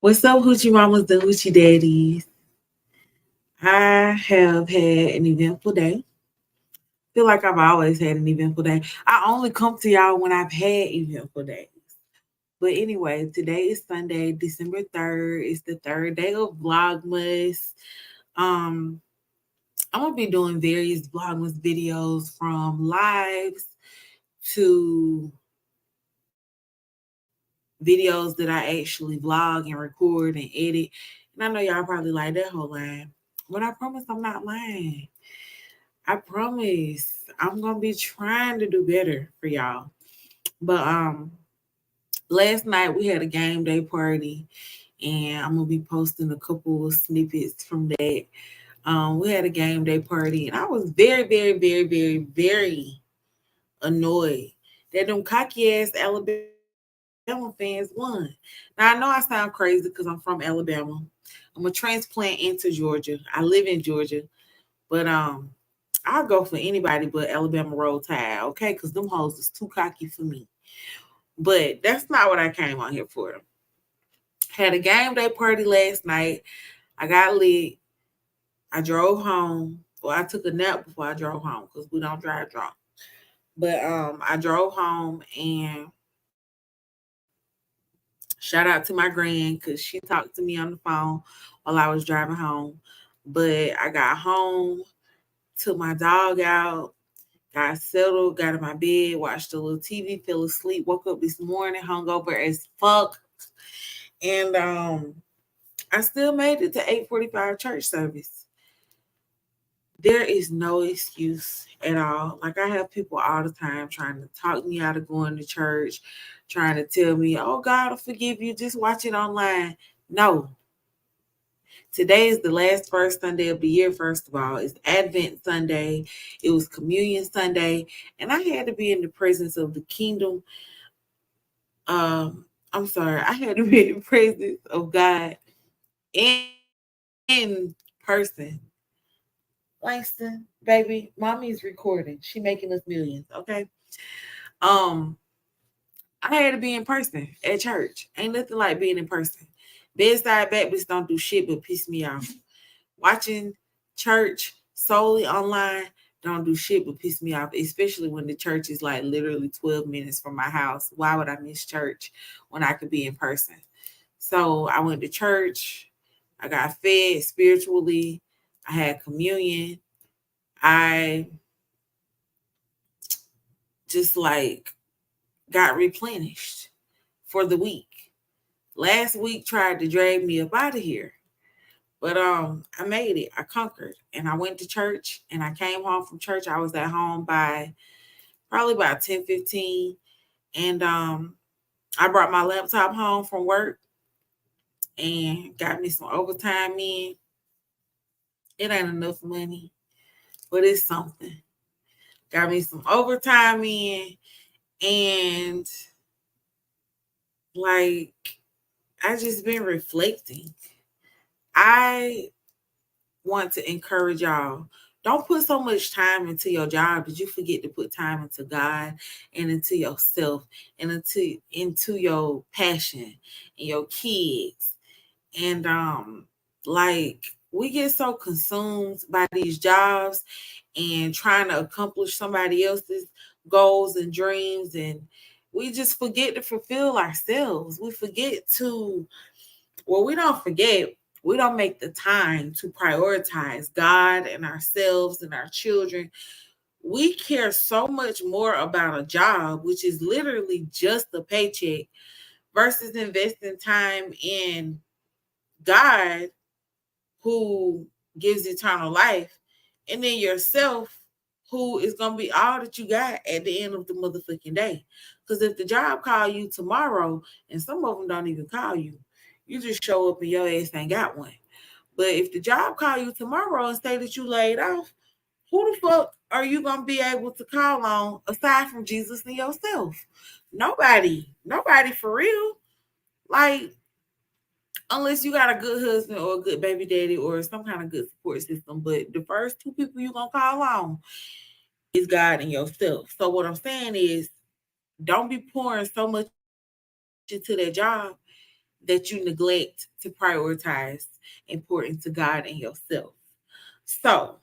What's up, hoochie mamas and hoochie daddies? I have had an eventful day. Feel like I've always had an eventful day. I only come to y'all when I've had eventful days. But anyway, today is Sunday, December 3rd. It's the third day of Vlogmas. Um, I'm gonna be doing various Vlogmas videos from lives to videos that I actually vlog and record and edit. And I know y'all probably like that whole line. But I promise I'm not lying. I promise I'm gonna be trying to do better for y'all. But last night we had a game day party and I'm gonna be posting a couple of snippets from that. We had a game day party and I was very, very, very, very, very annoyed that them cocky ass Alabama fans won. Now I know I sound crazy because I'm from Alabama. I'm a transplant into Georgia. I live in Georgia, but I'll go for anybody but Alabama Roll Tide, okay? Because them hoes is too cocky for me. But that's not what I came on here for. Had a game day party last night. I got lit. I drove home. Well, I took a nap before I drove home because we don't drive drunk. But I drove home and shout out to my grand because she talked to me on the phone while I was driving home. But I got home, took my dog out, got settled, got in my bed, watched a little TV, fell asleep, woke up this morning, hungover as fuck. And I still made it to 8:45 church service. There is no excuse at all. Like I have people all the time trying to talk me out of going to church, trying to tell me, oh God will forgive you, just watch it online. No. Today is the last first Sunday of the year, first of all. It's Advent Sunday. It was Communion Sunday. And I had to be in the presence of the kingdom. I'm sorry, I had to be in the presence of God in person. Langston, baby, mommy's recording. She making us millions, okay? Um, I had to be in person at church. Ain't nothing like being in person. Bedside Baptists don't do shit but piss me off. Watching church solely online don't do shit but piss me off, especially when the church is like literally 12 minutes from my house. Why would I miss church when I could be in person? So I went to church. I got fed spiritually. I had communion. I just like got replenished for the week. Last week tried to drag me up out of here. But I made it. I conquered. And I went to church and I came home from church. I was at home by probably about 10:15. And I brought my laptop home from work and got me some overtime in. It ain't enough money, but it's something. Got me some overtime in and like I just been reflecting. I want to encourage y'all. Don't put so much time into your job that you forget to put time into God and into yourself and into your passion and your kids. And like we get so consumed by these jobs and trying to accomplish somebody else's goals and dreams and we just forget to fulfill ourselves. We forget to well, we don't forget, we don't make the time to prioritize God and ourselves and our children. We care so much more about a job, which is literally just a paycheck, versus investing time in God, who gives eternal life, and then yourself, who is going to be all that you got at the end of the motherfucking day. Because if the job call you tomorrow, and some of them don't even call you, you just show up and your ass ain't got one. But if the job call you tomorrow and say that you laid off, who the fuck are you gonna be able to call on aside from Jesus and yourself? Nobody. Nobody for real. Like, unless you got a good husband or a good baby daddy or some kind of good support system. But the first two people you gonna call on is God and yourself. So what I'm saying is don't be pouring so much into that job that you neglect to prioritize important to God and yourself. So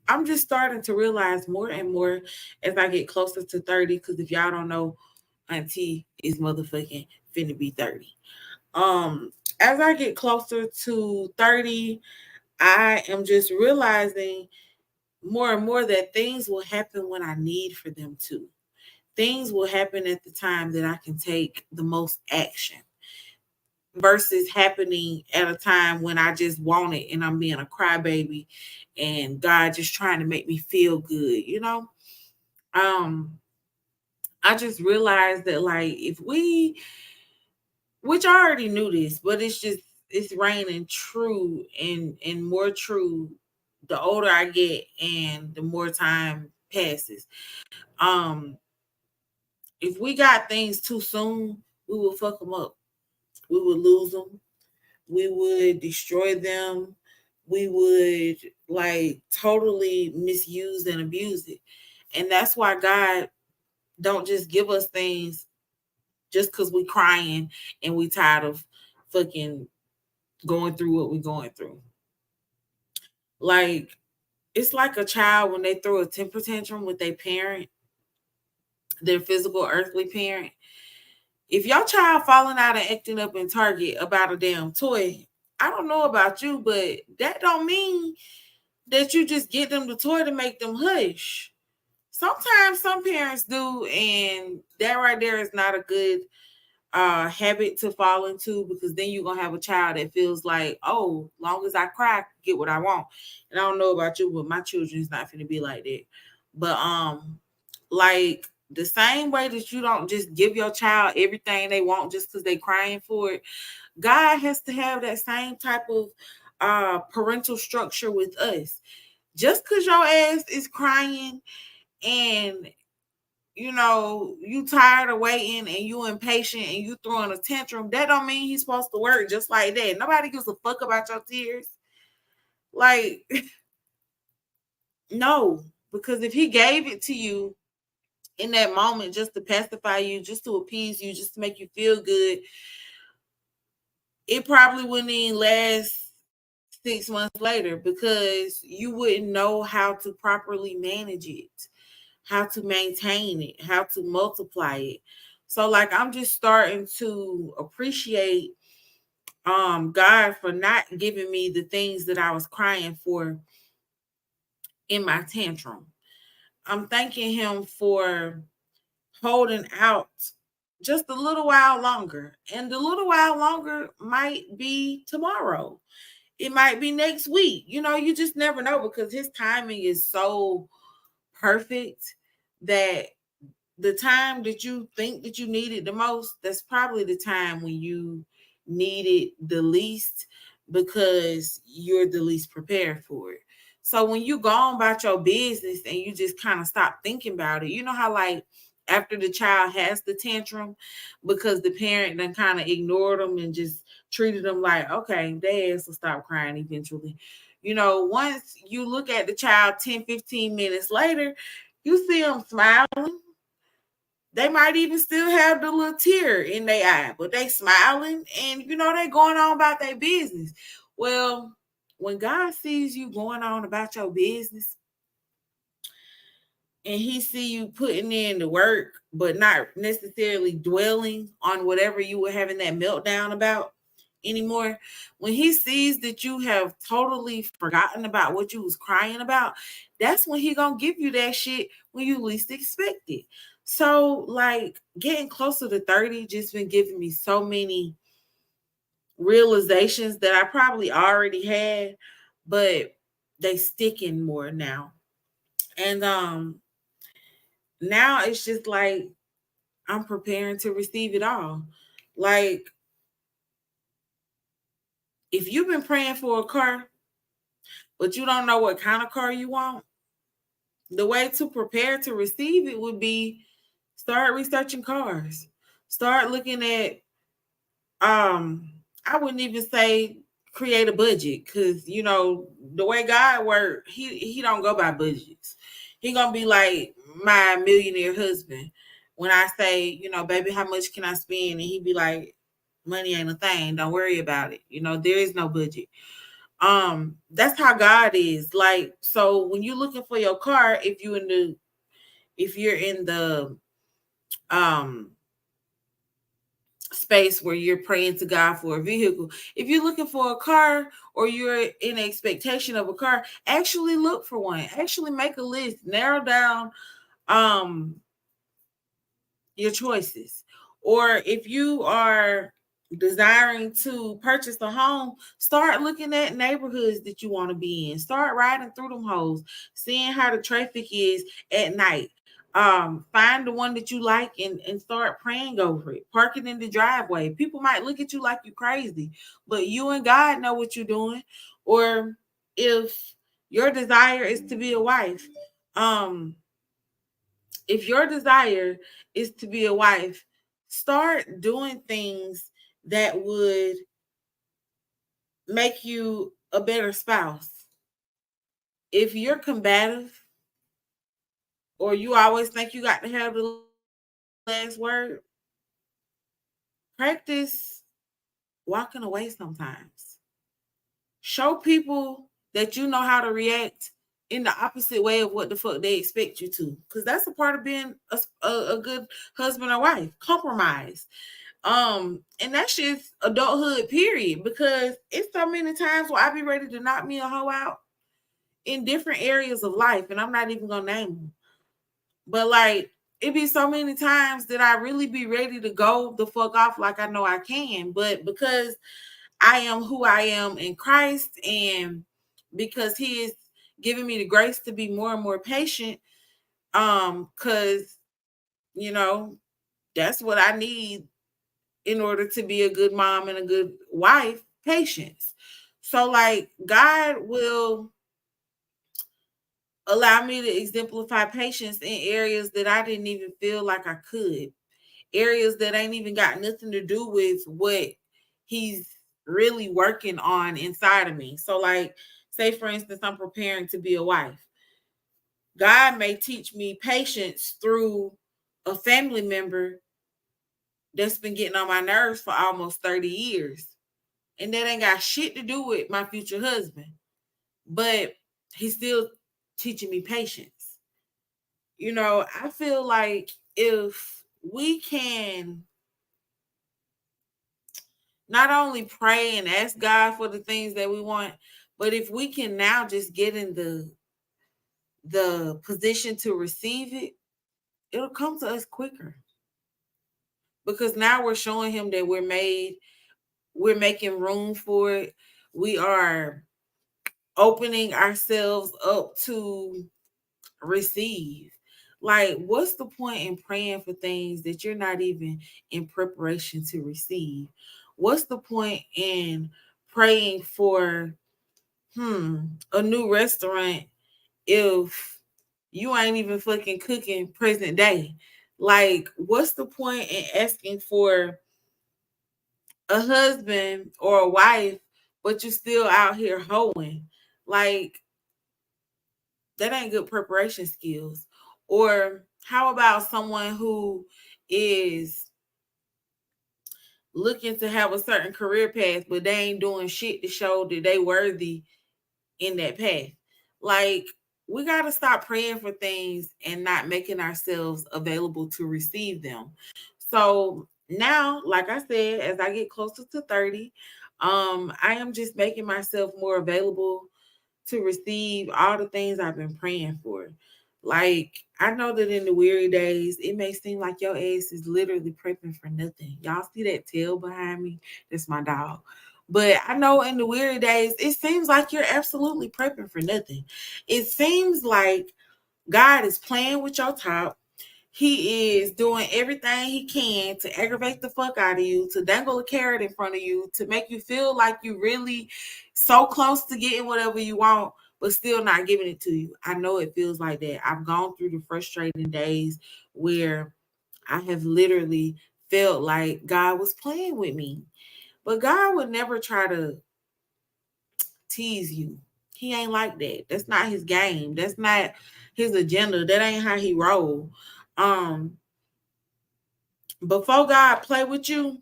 I'm just starting to realize more and more as I get closer to 30. Because if y'all don't know, Auntie is motherfucking finna be 30. As I get closer to 30, I am just realizing more and more that things will happen when I need for them to. Things will happen at the time that I can take the most action versus happening at a time when I just want it and I'm being a crybaby and God just trying to make me feel good, you know? Um, I just realized that like if we, which I already knew this, but it's raining true and more true the older I get and the more time passes. Um, if we got things too soon, we will fuck them up. We would lose them. We would destroy them. We would like totally misuse and abuse it. And that's why God don't just give us things just because we crying and we tired of fucking going through what we're going through. Like it's like a child when they throw a temper tantrum with their parent, their physical earthly parent. If your child falling out and acting up in Target about a damn toy, I don't know about you, but that don't mean that you just get them the toy to make them hush. Sometimes some parents do, and that right there is not a good habit to fall into because then you're gonna have a child that feels like, oh, long as I cry, I can get what I want. And I don't know about you, but my children's not gonna be like that. But like the same way that you don't just give your child everything they want just because they crying for it, God has to have that same type of parental structure with us. Just because your ass is crying and you know you tired of waiting and you impatient and you throwing a tantrum, that don't mean he's supposed to work just like that. Nobody gives a fuck about your tears. Like, no, because if he gave it to you in that moment just to pacify you, just to appease you, just to make you feel good, it probably wouldn't even last 6 months later because you wouldn't know how to properly manage it, how to maintain it, how to multiply it. So like I'm just starting to appreciate God for not giving me the things that I was crying for in my tantrum. I'm thanking him for holding out just a little while longer. And the little while longer might be tomorrow. It might be next week. You know, you just never know because his timing is so perfect that the time that you think that you need it the most, that's probably the time when you need it the least because you're the least prepared for it. So when you go on about your business and you just kind of stop thinking about it, you know how like after the child has the tantrum because the parent then kind of ignored them and just treated them like, okay, they ass will stop crying eventually. You know, once you look at the child 10, 15 minutes later, you see them smiling. They might even still have the little tear in their eye, but they smiling and you know they going on about their business. Well, when God sees you going on about your business and he see you putting in the work, but not necessarily dwelling on whatever you were having that meltdown about anymore, when he sees that you have totally forgotten about what you was crying about, that's when he gonna give you that shit when you least expect it. So like getting closer to 30 just been giving me so many realizations that I probably already had, but they sticking more now. And now it's just like I'm preparing to receive it all. Like if you've been praying for a car, but you don't know what kind of car you want, the way to prepare to receive it would be start researching cars. Start looking at I wouldn't even say create a budget because you know the way God works, he don't go by budgets. He gonna be like my millionaire husband. When I say, you know, baby, how much can I spend? And he be like, money ain't a thing. Don't worry about it. There is no budget. That's how God is. Like, so when you're looking for your car, if you're in the um space where you're praying to God for a vehicle, if you're looking for a car or you're in expectation of a car, actually look for one. Actually make a list, narrow down um your choices. Or if you are desiring to purchase a home, start looking at neighborhoods that you want to be in. Start riding through them hoes, seeing how the traffic is at night. Find the one that you like and start praying over it. Park it in the driveway. People might look at you like you crazy, but you and God know what you're doing. Or if your desire is to be a wife, if your desire is to be a wife, start doing things that would make you a better spouse. If you're combative or you always think you got to have the last word, practice walking away sometimes. Show people that you know how to react in the opposite way of what the fuck they expect you to. Because that's a part of being a good husband or wife. Compromise. And that's just adulthood, period. Because it's so many times where I be ready to knock me a hoe out in different areas of life, and I'm not even gonna name them. But like, it be so many times that I really be ready to go the fuck off like I know I can. But because I am who I am in Christ, and because He is giving me the grace to be more and more patient, because that's what I need in order to be a good mom and a good wife, patience. So like, God will allow me to exemplify patience in areas that I didn't even feel like I could. Areas that ain't even got nothing to do with what He's really working on inside of me. So like, say for instance, I'm preparing to be a wife. God may teach me patience through a family member that's been getting on my nerves for almost 30 years. And that ain't got shit to do with my future husband. But he's still teaching me patience. I feel like if we can not only pray and ask God for the things that we want, but if we can now just get in the position to receive it, it'll come to us quicker. Because now we're showing Him that we're making room for it. We are opening ourselves up to receive. Like, what's the point in praying for things that you're not even in preparation to receive? What's the point in praying for a new restaurant if you ain't even fucking cooking present day? Like, what's the point in asking for a husband or a wife, but you still out here hoeing? Like, that ain't good preparation skills. Or how about someone who is looking to have a certain career path, but they ain't doing shit to show that they worthy in that path? Like, we got to stop praying for things and not making ourselves available to receive them. So now, like I said, as I get closer to 30, I am just making myself more available to receive all the things I've been praying for. Like, I know that in the weary days, it may seem like your ass is literally prepping for nothing. Y'all see that tail behind me? That's my dog. But I know in the weary days, it seems like you're absolutely prepping for nothing. It seems like God is playing with your top. He is doing everything he can to aggravate the fuck out of you, to dangle a carrot in front of you, to make you feel like you really so close to getting whatever you want, but still not giving it to you. I know it feels like that. I've gone through the frustrating days where I have literally felt like God was playing with me. But God would never try to tease you. He ain't like that. That's not his game. That's not his agenda. That ain't how he roll. Before God play with you,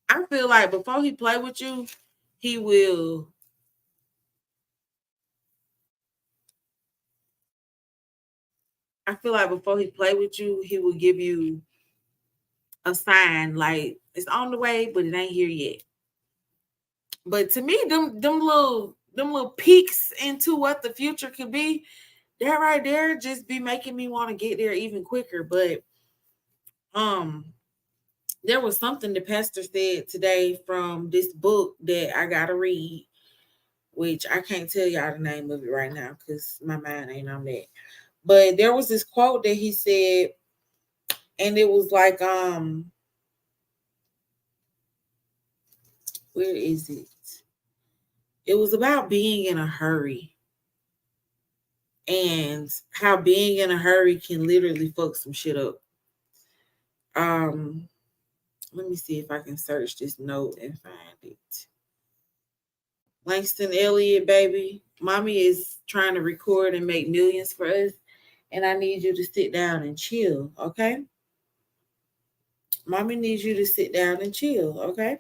I feel like before he play with you, he will. I feel like before he play with you, he will give you a sign like it's on the way, but it ain't here yet. But to me, them little peeks into what the future could be, that right there just be making me want to get there even quicker. But um there was something the pastor said today from this book that I gotta read, which I can't tell y'all the name of it right now because my mind ain't on that. But there was this quote that he said, and it was like, where is it? It was about being in a hurry and how being in a hurry can literally fuck some shit up. Um, Let me see if I can search this note and find it. Langston Elliott, baby. Mommy is trying to record and make millions for us, and I need you to sit down and chill, okay? Mommy needs you to sit down and chill, okay?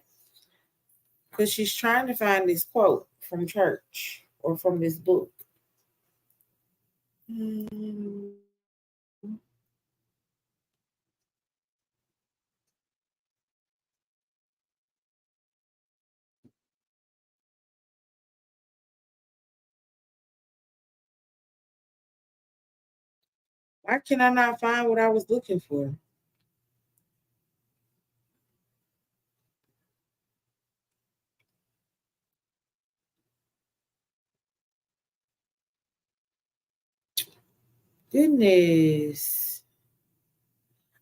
Because she's trying to find this quote from church or from this book. Hmm. Why can I not find what I was looking for? Goodness.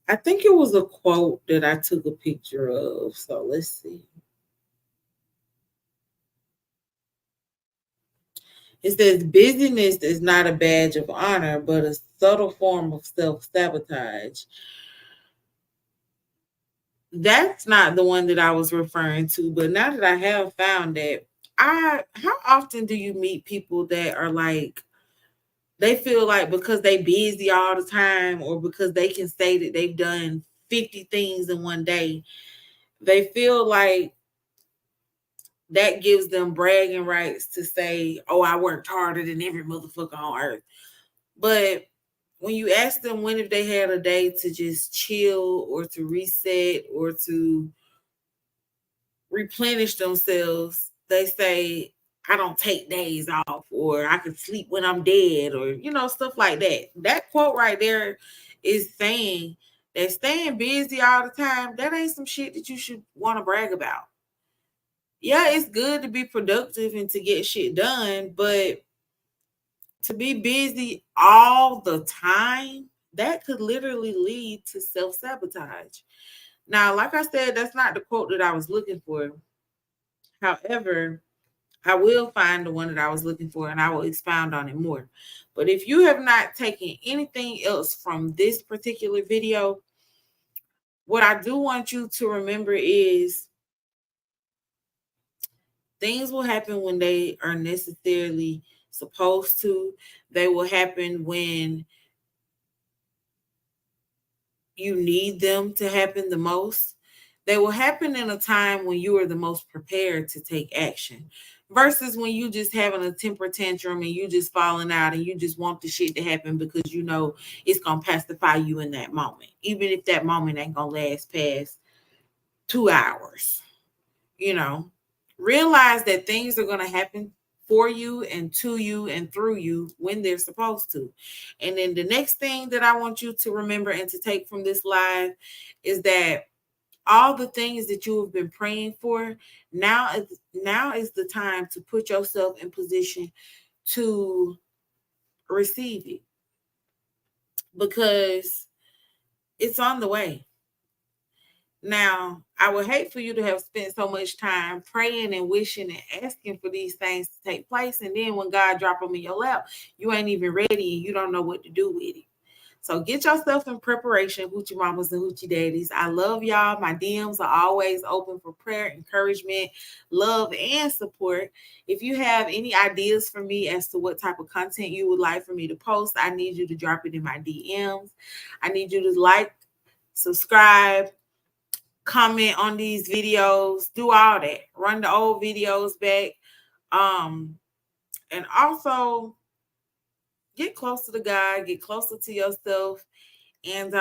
I think it was a quote that I took a picture of. So let's see. It says busyness is not a badge of honor, but a subtle form of self-sabotage. That's not the one that I was referring to, but now that I have found that, how often do you meet people that are like they feel like because they busy all the time or because they can say that they've done 50 things in one day, they feel like that gives them bragging rights to say, "Oh, I worked harder than every motherfucker on earth." But when you ask them when if they had a day to just chill or to reset or to replenish themselves, they say, "I don't take days off," or "I can sleep when I'm dead," or stuff like that. That quote right there is saying that staying busy all the time, that ain't some shit that you should want to brag about. Yeah, it's good to be productive and to get shit done, but to be busy all the time, that could literally lead to self-sabotage. Now, like I said, that's not the quote that I was looking for. However, I will find the one that I was looking for and I will expound on it more. But if you have not taken anything else from this particular video, what I do want you to remember is things will happen when they are necessarily supposed to. They will happen when you need them to happen the most. They will happen in a time when you are the most prepared to take action versus when you just having a temper tantrum and you just falling out and you just want the shit to happen because you know it's gonna pacify you in that moment, even if that moment ain't gonna last past 2 hours. you know Realize that things are gonna happen for you and to you and through you when they're supposed to. And then the next thing that I want you to remember and to take from this live is that all the things that you have been praying for, now is the time to put yourself in position to receive it, because it's on the way. Now, I would hate for you to have spent so much time praying and wishing and asking for these things to take place, and then when God drop them in your lap, you ain't even ready and you don't know what to do with it. So get yourself in preparation, hoochie mamas and hoochie daddies. I love y'all. My DMs are always open for prayer, encouragement, love, and support. If you have any ideas for me as to what type of content you would like for me to post, I need you to drop it in my DMs. I need you to like, subscribe, comment on these videos, do all that. Run the old videos back. And also get closer to God, get closer to yourself, and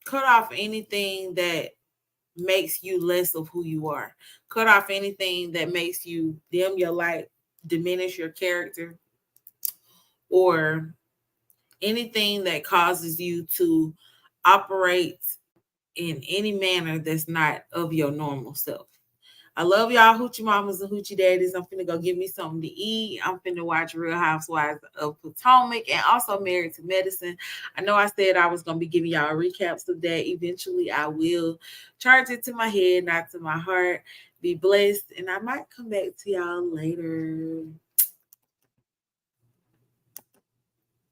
cut off anything that makes you less of who you are. Cut off anything that makes you dim your light, diminish your character, or anything that causes you to operate in any manner that's not of your normal self. I love y'all hoochie mamas and hoochie daddies. I'm finna go get me something to eat. I'm finna watch Real Housewives of Potomac and also Married to Medicine. I know I said I was gonna be giving y'all recaps of that. Eventually, I will charge it to my head, not to my heart. Be blessed, and I might come back to y'all later.